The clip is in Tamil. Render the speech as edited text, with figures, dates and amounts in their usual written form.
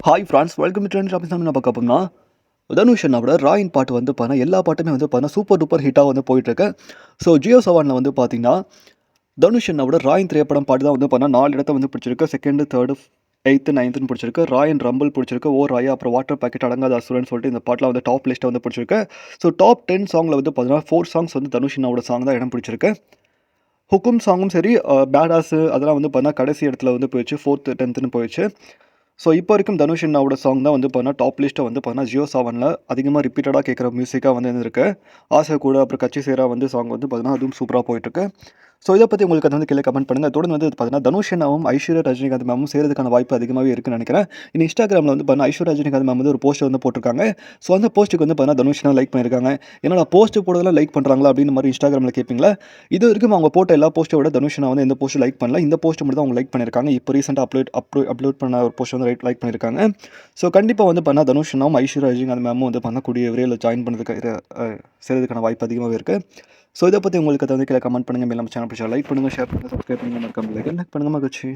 Hi France welcome to trend shopping நம்ம பார்க்க போனா தனுஷ் அண்ணாவோட ராயின் பாட்டு வந்து பார்த்தா எல்லா பாட்டுமே வந்து பார்த்தா சூப்பர் டூப்பர் ஹிட்டாக வந்து போயிட்டுருக்கு. ஸோ ஜியோ சவானில் வந்து பார்த்தீங்கன்னா தனுஷ் அண்ணாவோட ராயின் திரைப்படம் பாட்டு தான் வந்து பார்த்தா 4 இடத்த வந்து பிடிச்சிருக்கு. செகண்டு, தேர்டு, 8th, 9th பிடிச்சிருக்கு. ராயன் ரம்பிள் பிடிச்சிருக்கு. ஓ ராயா, அப்புறம் வாட்டர் பேக்கெட், அடங்காத அசுரன் சொல்லிட்டு இந்த பாட்டில் வந்து டாப் லிஸ்ட்டை வந்து பிடிச்சிருக்கு. ஸோ டாப் 10 சாங்கில் வந்து பார்த்தீங்கன்னா 4 சாங்ஸ் வந்து தனுஷ் அண்ணாவோட சாங் தான் இடம் பிடிச்சிருக்கு. ஹுக்கும் சாங்கும் சரி, பேடாஸு அதெல்லாம் வந்து பார்த்தா கடைசி இடத்துல வந்து போயிடுச்சு. 4th, 10th போயிடுச்சு. ஸோ இப்போ வரைக்கும் தனுஷ் அண்ணாவோட சாங் தான் வந்து பார்த்தீங்கன்னா டாப் லிஸ்ட்டை வந்து பார்த்தீங்கன்னா ஜியோ சாவனில் அதிகமாக ரிப்பீட்டடாக கேட்குற மியூசிக்காக வந்து இருந்திருக்கு. ஆசை கூட, அப்புறம் கட்சி சேரா வந்து சாங் வந்து பார்த்தீங்கன்னா அதுவும் சூப்பராக போயிட்டுருக்கு. ஸோ இதை பற்றி உங்களுக்கு அது வந்து கீழே கமெண்ட் பண்ணுங்கள். தொடர்ந்து வந்து பார்த்தீங்கன்னா தனுஷ் அண்ணாவும் ஐஸ்வர்யா ரஜினிகாந்த் மேமும் சேர்றதுக்கான வாய்ப்பு அதிகமாகவே இருக்குன்னு நினைக்கிறேன். இன்னும் இன்ஸ்டாகிராமில் வந்து பார்த்தீங்கன்னா ஐஸ்வர்யா ரஜினிகாந்த் மேம் வந்து ஒரு போஸ்ட் வந்து போட்டிருக்காங்க. ஸோ அந்த போஸ்ட்டுக்கு வந்து பார்த்தீங்கன்னா தனுஷ் அண்ணா லைக் பண்ணியிருக்காங்க. என்னடா போஸ்ட் போடுறதெல்லாம் லைக் பண்ணுறாங்களா அப்படின்னு மாதிரி இன்ஸ்டாகிராமில் கேட்பீங்களா? இது வரைக்கும் அவங்க போட்ட எல்லா போஸ்ட்டை விட தனுஷ் அண்ணா வந்து எந்த போஸ்ட் லைக் பண்ணல. இந்த போஸ்ட் மட்டும் தான் அவங்க லைக் பண்ணியிருக்காங்க. இப்போ ரீசெண்டாக அப்லோட் பண்ண ஒரு போஸ்ட் வந்து லைக் பண்ணியிருக்காங்க. ஸோ கண்டிப்பாக வந்து பார்த்தா தனுஷ் அண்ணாவும் ஐஸ்வர்யா ரஜினிகாந்த் மேமும் வந்து பண்ணக்கூடிய விரைவில் ஜாயின் பண்ணுறதுக்கு செய்கிறதுக்கான வாய்ப்பு அதிகமாகவே இருக்குது. ஸோ இதை பற்றி உங்களுக்கு வந்து கீழே கமெண்ட் பண்ணுங்கள். மேலும் சேனல் பிடிச்சா லைக் பண்ணுங்கள், ஷேர் பண்ணுங்கள், சப்ஸ்கிரைப் பண்ணுங்கள், மறக்காம லைக் பண்ணுங்கள். மகிழ்ச்சி.